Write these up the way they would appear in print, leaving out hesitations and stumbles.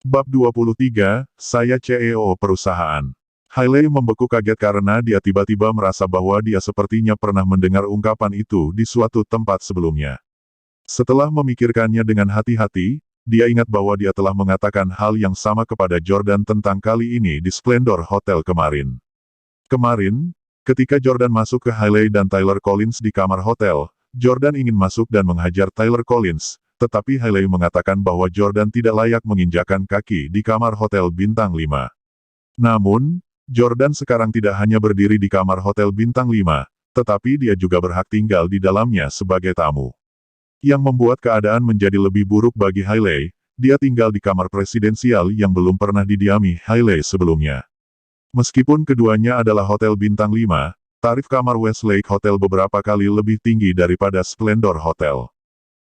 Bab 23, saya CEO perusahaan. Hailey membeku kaget karena dia tiba-tiba merasa bahwa dia sepertinya pernah mendengar ungkapan itu di suatu tempat sebelumnya. Setelah memikirkannya dengan hati-hati, dia ingat bahwa dia telah mengatakan hal yang sama kepada Jordan tentang kali ini di Splendor Hotel kemarin. Kemarin, ketika Jordan masuk ke Hailey dan Tyler Collins di kamar hotel, Jordan ingin masuk dan menghajar Tyler Collins, tetapi Hailey mengatakan bahwa Jordan tidak layak menginjakan kaki di kamar hotel bintang 5. Namun, Jordan sekarang tidak hanya berdiri di kamar hotel bintang 5, tetapi dia juga berhak tinggal di dalamnya sebagai tamu. Yang membuat keadaan menjadi lebih buruk bagi Hailey, dia tinggal di kamar presidensial yang belum pernah didiami Hailey sebelumnya. Meskipun keduanya adalah hotel bintang 5, tarif kamar Westlake Hotel beberapa kali lebih tinggi daripada Splendor Hotel.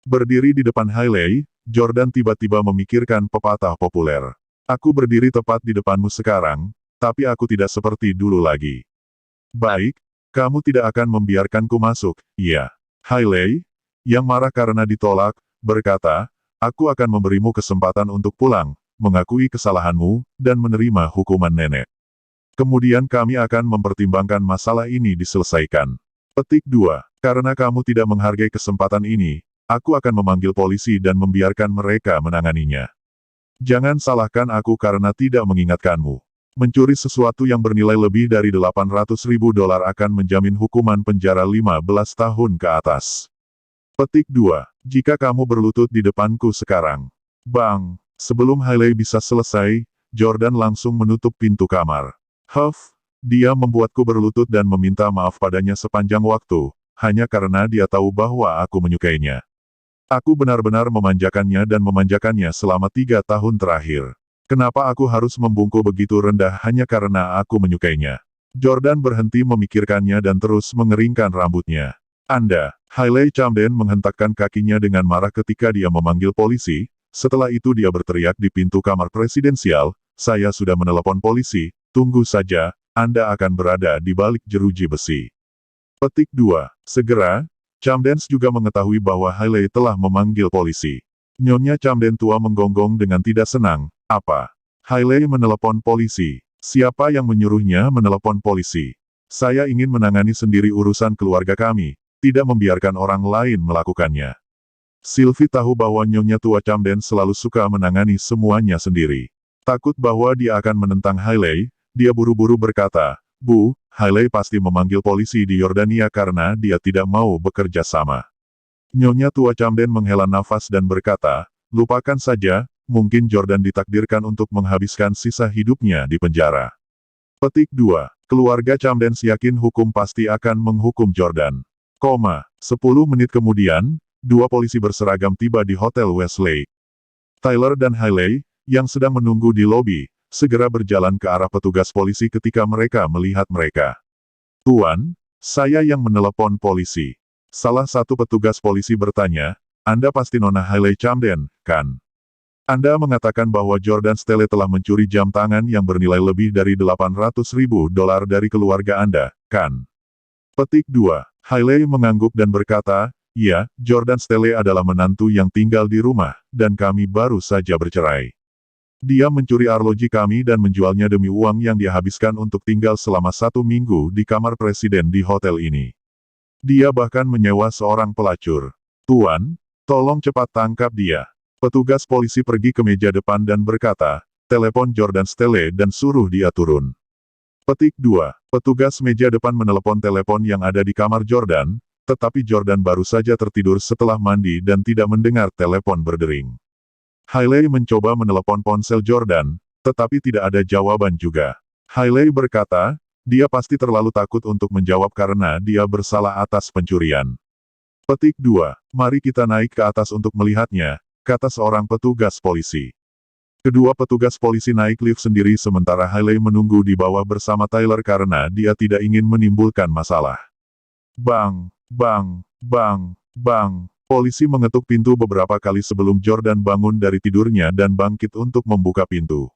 Berdiri di depan Hailey, Jordan tiba-tiba memikirkan pepatah populer. Aku berdiri tepat di depanmu sekarang, tapi aku tidak seperti dulu lagi. Baik, kamu tidak akan membiarkanku masuk, iya. Hailey, yang marah karena ditolak, berkata, aku akan memberimu kesempatan untuk pulang, mengakui kesalahanmu, dan menerima hukuman nenek. Kemudian kami akan mempertimbangkan masalah ini diselesaikan. Petik 2. Karena kamu tidak menghargai kesempatan ini, aku akan memanggil polisi dan membiarkan mereka menanganinya. Jangan salahkan aku karena tidak mengingatkanmu. Mencuri sesuatu yang bernilai lebih dari $800.000 akan menjamin hukuman penjara 15 tahun ke atas. Petik 2. Jika kamu berlutut di depanku sekarang. Bang! Sebelum Hailey bisa selesai, Jordan langsung menutup pintu kamar. Huff! Dia membuatku berlutut dan meminta maaf padanya sepanjang waktu, hanya karena dia tahu bahwa aku menyukainya. Aku benar-benar memanjakannya dan memanjakannya selama 3 tahun terakhir. Kenapa aku harus membungkuk begitu rendah hanya karena aku menyukainya? Jordan berhenti memikirkannya dan terus mengeringkan rambutnya. Anda, Hailey Camden menghentakkan kakinya dengan marah ketika dia memanggil polisi. Setelah itu dia berteriak di pintu kamar presidensial, saya sudah menelepon polisi, tunggu saja, Anda akan berada di balik jeruji besi. Petik 2. Segera, Camden juga mengetahui bahwa Hailey telah memanggil polisi. Nyonya Camden tua menggonggong dengan tidak senang. Apa? Hailey menelepon polisi. Siapa yang menyuruhnya menelepon polisi? Saya ingin menangani sendiri urusan keluarga kami, tidak membiarkan orang lain melakukannya. Sylvie tahu bahwa Nyonya tua Camden selalu suka menangani semuanya sendiri. Takut bahwa dia akan menentang Hailey, dia buru-buru berkata, Bu, Hailey pasti memanggil polisi di Yordania karena dia tidak mau bekerja sama. Nyonya tua Camden menghela nafas dan berkata, lupakan saja, mungkin Jordan ditakdirkan untuk menghabiskan sisa hidupnya di penjara. Petik 2. Keluarga Camden yakin hukum pasti akan menghukum Jordan. 10 menit kemudian, 2 polisi berseragam tiba di Hotel Westlake. Tyler dan Hailey, yang sedang menunggu di lobi, segera berjalan ke arah petugas polisi ketika mereka melihat mereka. Tuan, saya yang menelepon polisi. Salah satu petugas polisi bertanya, Anda pasti Nona Hailey Camden, kan? Anda mengatakan bahwa Jordan Stelle telah mencuri jam tangan yang bernilai lebih dari $800.000 dari keluarga Anda, kan? Petik 2. Hailey mengangguk dan berkata, iya, Jordan Stelle adalah menantu yang tinggal di rumah, dan kami baru saja bercerai. Dia mencuri arloji kami dan menjualnya demi uang yang dia habiskan untuk tinggal selama 1 minggu di kamar presiden di hotel ini. Dia bahkan menyewa seorang pelacur. Tuan, tolong cepat tangkap dia. Petugas polisi pergi ke meja depan dan berkata, telepon Jordan Stelle dan suruh dia turun. Petik 2. Petugas meja depan menelepon telepon yang ada di kamar Jordan, tetapi Jordan baru saja tertidur setelah mandi dan tidak mendengar telepon berdering. Hailey mencoba menelepon ponsel Jordan, tetapi tidak ada jawaban juga. Hailey berkata, dia pasti terlalu takut untuk menjawab karena dia bersalah atas pencurian. Petik 2. Mari kita naik ke atas untuk melihatnya, kata seorang petugas polisi. Kedua petugas polisi naik lift sendiri sementara Hailey menunggu di bawah bersama Tyler karena dia tidak ingin menimbulkan masalah. Bang, bang, bang, bang. Polisi mengetuk pintu beberapa kali sebelum Jordan bangun dari tidurnya dan bangkit untuk membuka pintu.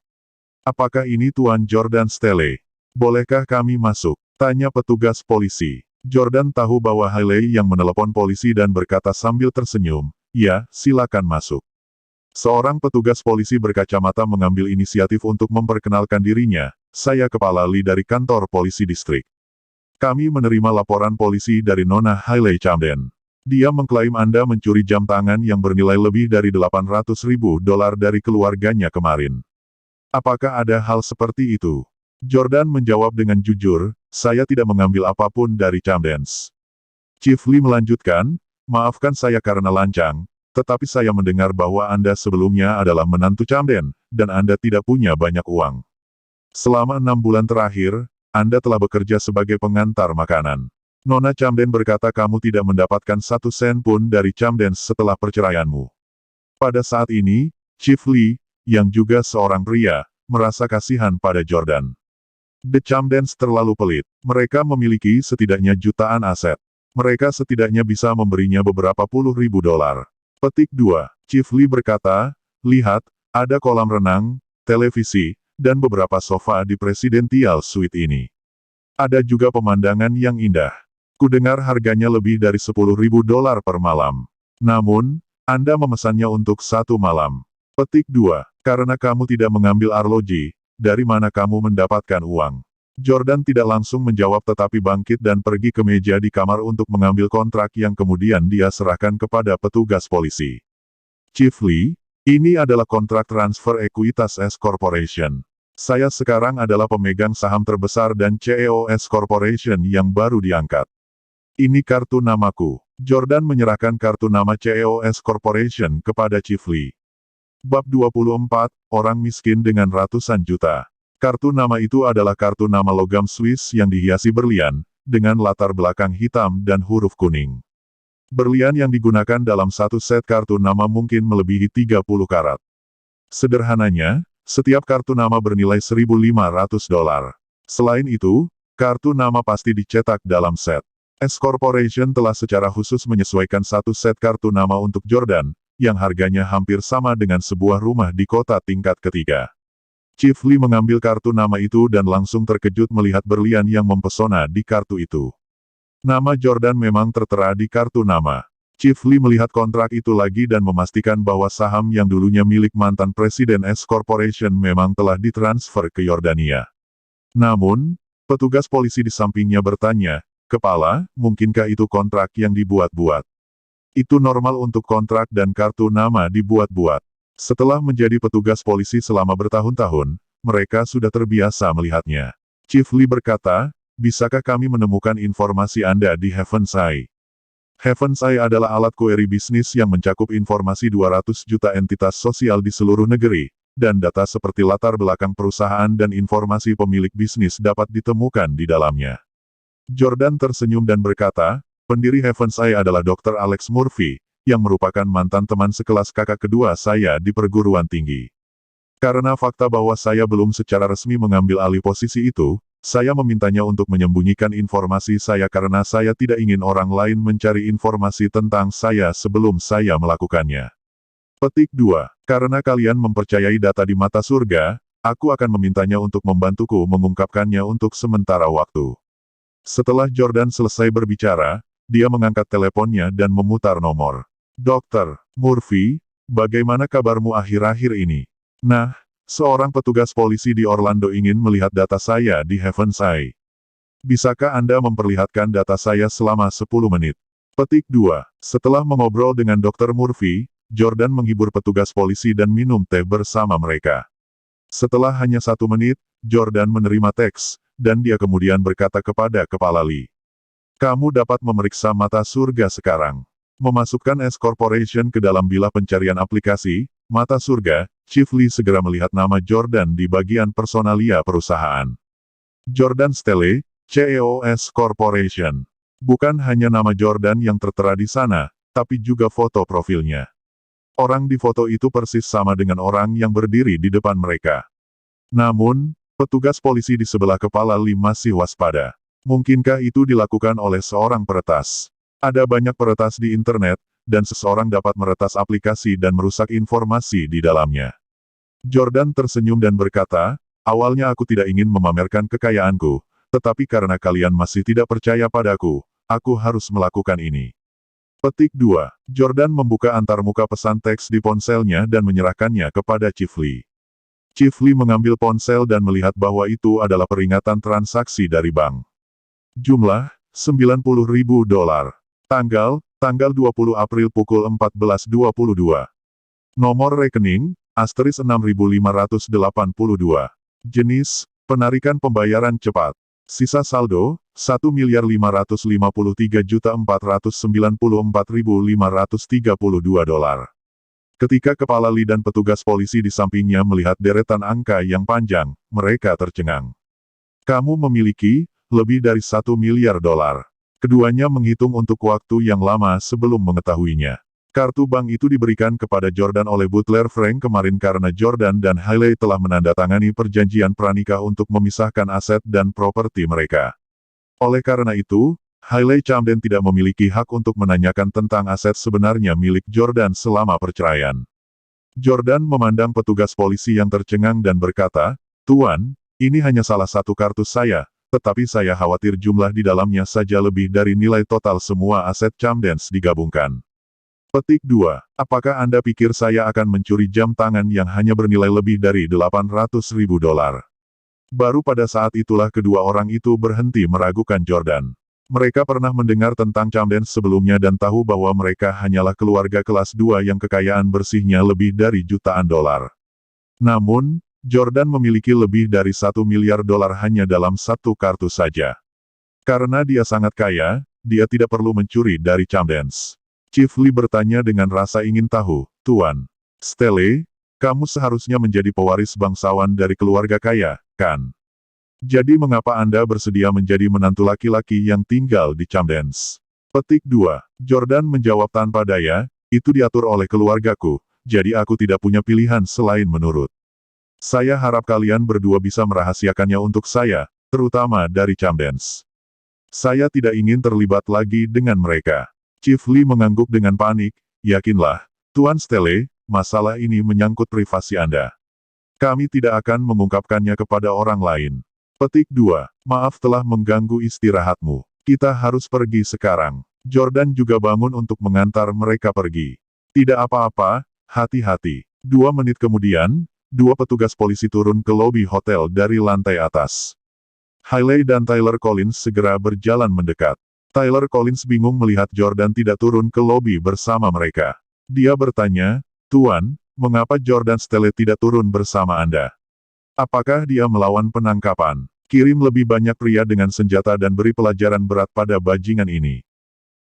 Apakah ini Tuan Jordan Stelle? Bolehkah kami masuk? Tanya petugas polisi. Jordan tahu bahwa Hailey yang menelepon polisi dan berkata sambil tersenyum, ya, silakan masuk. Seorang petugas polisi berkacamata mengambil inisiatif untuk memperkenalkan dirinya. Saya Kepala Lee dari kantor polisi distrik. Kami menerima laporan polisi dari Nona Hailey Camden. Dia mengklaim Anda mencuri jam tangan yang bernilai lebih dari $800.000 dari keluarganya kemarin. Apakah ada hal seperti itu? Jordan menjawab dengan jujur, saya tidak mengambil apapun dari Camdens. Chief Lee melanjutkan, maafkan saya karena lancang, tetapi saya mendengar bahwa Anda sebelumnya adalah menantu Camden, dan Anda tidak punya banyak uang. Selama 6 bulan terakhir, Anda telah bekerja sebagai pengantar makanan. Nona Camden berkata kamu tidak mendapatkan 1 sen pun dari Camden setelah perceraianmu. Pada saat ini, Chief Lee, yang juga seorang pria, merasa kasihan pada Jordan. The Camdens terlalu pelit. Mereka memiliki setidaknya jutaan aset. Mereka setidaknya bisa memberinya beberapa puluh ribu dolar. Petik 2. Chief Lee berkata, lihat, ada kolam renang, televisi, dan beberapa sofa di Presidential Suite ini. Ada juga pemandangan yang indah. Kudengar harganya lebih dari 10.000 dolar per malam. Namun, Anda memesannya untuk 1 malam. Petik 2. Karena kamu tidak mengambil arloji, dari mana kamu mendapatkan uang? Jordan tidak langsung menjawab tetapi bangkit dan pergi ke meja di kamar untuk mengambil kontrak yang kemudian dia serahkan kepada petugas polisi. Chief Lee, ini adalah kontrak transfer ekuitas S Corporation. Saya sekarang adalah pemegang saham terbesar dan CEO S Corporation yang baru diangkat. Ini kartu namaku. Jordan menyerahkan kartu nama CEO S Corporation kepada Chief Lee. Bab 24, Orang Miskin dengan Ratusan Juta. Kartu nama itu adalah kartu nama logam Swiss yang dihiasi berlian, dengan latar belakang hitam dan huruf kuning. Berlian yang digunakan dalam satu set kartu nama mungkin melebihi 30 karat. Sederhananya, setiap kartu nama bernilai 1.500 dolar. Selain itu, kartu nama pasti dicetak dalam set. S Corporation telah secara khusus menyesuaikan satu set kartu nama untuk Jordan, yang harganya hampir sama dengan sebuah rumah di kota tingkat ketiga. Chief Lee mengambil kartu nama itu dan langsung terkejut melihat berlian yang mempesona di kartu itu. Nama Jordan memang tertera di kartu nama. Chief Lee melihat kontrak itu lagi dan memastikan bahwa saham yang dulunya milik mantan Presiden S Corporation memang telah ditransfer ke Yordania. Namun, petugas polisi di sampingnya bertanya, Kepala, mungkinkah itu kontrak yang dibuat-buat? Itu normal untuk kontrak dan kartu nama dibuat-buat. Setelah menjadi petugas polisi selama bertahun-tahun, mereka sudah terbiasa melihatnya. Chief Lee berkata, bisakah kami menemukan informasi Anda di Heaven's Eye? Heaven's Eye adalah alat query bisnis yang mencakup informasi 200 juta entitas sosial di seluruh negeri, dan data seperti latar belakang perusahaan dan informasi pemilik bisnis dapat ditemukan di dalamnya. Jordan tersenyum dan berkata, pendiri Heaven's Eye adalah Dr. Alex Murphy, yang merupakan mantan teman sekelas kakak kedua saya di perguruan tinggi. Karena fakta bahwa saya belum secara resmi mengambil alih posisi itu, saya memintanya untuk menyembunyikan informasi saya karena saya tidak ingin orang lain mencari informasi tentang saya sebelum saya melakukannya. Petik 2. Karena kalian mempercayai data di mata surga, aku akan memintanya untuk membantuku mengungkapkannya untuk sementara waktu. Setelah Jordan selesai berbicara, dia mengangkat teleponnya dan memutar nomor. Dr. Murphy, bagaimana kabarmu akhir-akhir ini? Nah, seorang petugas polisi di Orlando ingin melihat data saya di Heaven's Eye. Bisakah Anda memperlihatkan data saya selama 10 menit? Petik 2. Setelah mengobrol dengan Dr. Murphy, Jordan menghibur petugas polisi dan minum teh bersama mereka. Setelah hanya 1 menit, Jordan menerima teks, dan dia kemudian berkata kepada Kepala Lee. Kamu dapat memeriksa mata surga sekarang. Memasukkan S Corporation ke dalam bilah pencarian aplikasi, mata surga, Chief Lee segera melihat nama Jordan di bagian personalia perusahaan. Jordan Stelle, CEO S Corporation. Bukan hanya nama Jordan yang tertera di sana, tapi juga foto profilnya. Orang di foto itu persis sama dengan orang yang berdiri di depan mereka. Namun, petugas polisi di sebelah Kepala Lee masih waspada. Mungkinkah itu dilakukan oleh seorang peretas? Ada banyak peretas di internet, dan seseorang dapat meretas aplikasi dan merusak informasi di dalamnya. Jordan tersenyum dan berkata, awalnya aku tidak ingin memamerkan kekayaanku, tetapi karena kalian masih tidak percaya padaku, aku harus melakukan ini. Petik 2. Jordan membuka antarmuka pesan teks di ponselnya dan menyerahkannya kepada Chief Lee. Chief Lee mengambil ponsel dan melihat bahwa itu adalah peringatan transaksi dari bank. Jumlah, $90.000. Tanggal 20 April pukul 14.22. Nomor rekening, *6582. Jenis, penarikan pembayaran cepat. Sisa saldo, $1.553.494.532. Ketika Kepala Lee dan petugas polisi di sampingnya melihat deretan angka yang panjang, mereka tercengang. Kamu memiliki lebih dari $1 miliar. Keduanya menghitung untuk waktu yang lama sebelum mengetahuinya. Kartu bank itu diberikan kepada Jordan oleh butler Frank kemarin karena Jordan dan Hailey telah menandatangani perjanjian pranikah untuk memisahkan aset dan properti mereka. Oleh karena itu, Hailey Camden tidak memiliki hak untuk menanyakan tentang aset sebenarnya milik Jordan selama perceraian. Jordan memandang petugas polisi yang tercengang dan berkata, "Tuan, ini hanya salah satu kartu saya, tetapi saya khawatir jumlah di dalamnya saja lebih dari nilai total semua aset Camdens digabungkan." Petik 2. Apakah Anda pikir saya akan mencuri jam tangan yang hanya bernilai lebih dari $800.000? Baru pada saat itulah kedua orang itu berhenti meragukan Jordan. Mereka pernah mendengar tentang Camdens sebelumnya dan tahu bahwa mereka hanyalah keluarga kelas 2 yang kekayaan bersihnya lebih dari jutaan dolar. Namun, Jordan memiliki lebih dari $1 miliar hanya dalam satu kartu saja. Karena dia sangat kaya, dia tidak perlu mencuri dari Camdens. Chief Lee bertanya dengan rasa ingin tahu, "Tuan Stelle, kamu seharusnya menjadi pewaris bangsawan dari keluarga kaya, kan? Jadi mengapa Anda bersedia menjadi menantu laki-laki yang tinggal di Camdens?" Petik 2. Jordan menjawab tanpa daya, "Itu diatur oleh keluargaku, jadi aku tidak punya pilihan selain menurut. Saya harap kalian berdua bisa merahasiakannya untuk saya, terutama dari Camdens. Saya tidak ingin terlibat lagi dengan mereka." Chief Lee mengangguk dengan panik, "Yakinlah, Tuan Stelle, masalah ini menyangkut privasi Anda. Kami tidak akan mengungkapkannya kepada orang lain." Petik 2. Maaf telah mengganggu istirahatmu. Kita harus pergi sekarang. Jordan juga bangun untuk mengantar mereka pergi. "Tidak apa-apa, hati-hati." 2 menit kemudian, 2 petugas polisi turun ke lobi hotel dari lantai atas. Hailey dan Tyler Collins segera berjalan mendekat. Tyler Collins bingung melihat Jordan tidak turun ke lobi bersama mereka. Dia bertanya, "Tuan, mengapa Jordan Stelle tidak turun bersama Anda? Apakah dia melawan penangkapan? Kirim lebih banyak pria dengan senjata dan beri pelajaran berat pada bajingan ini."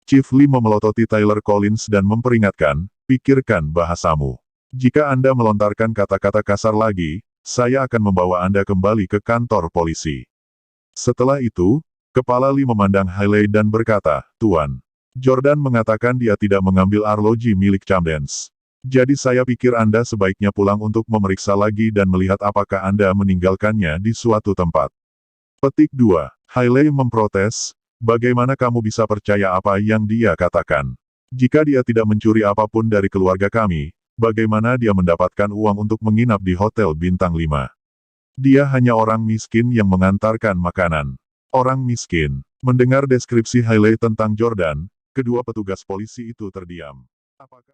Chief Lee memelototi Tyler Collins dan memperingatkan, "Pikirkan bahasamu. Jika Anda melontarkan kata-kata kasar lagi, saya akan membawa Anda kembali ke kantor polisi." Setelah itu, Kepala Lee memandang Hailey dan berkata, "Tuan, Jordan mengatakan dia tidak mengambil arloji milik Camdens. Jadi saya pikir Anda sebaiknya pulang untuk memeriksa lagi dan melihat apakah Anda meninggalkannya di suatu tempat." Petik 2. Hailey memprotes, "Bagaimana kamu bisa percaya apa yang dia katakan? Jika dia tidak mencuri apapun dari keluarga kami, bagaimana dia mendapatkan uang untuk menginap di hotel bintang 5? Dia hanya orang miskin yang mengantarkan makanan." Orang miskin. Mendengar deskripsi Hailey tentang Jordan, kedua petugas polisi itu terdiam. Apakah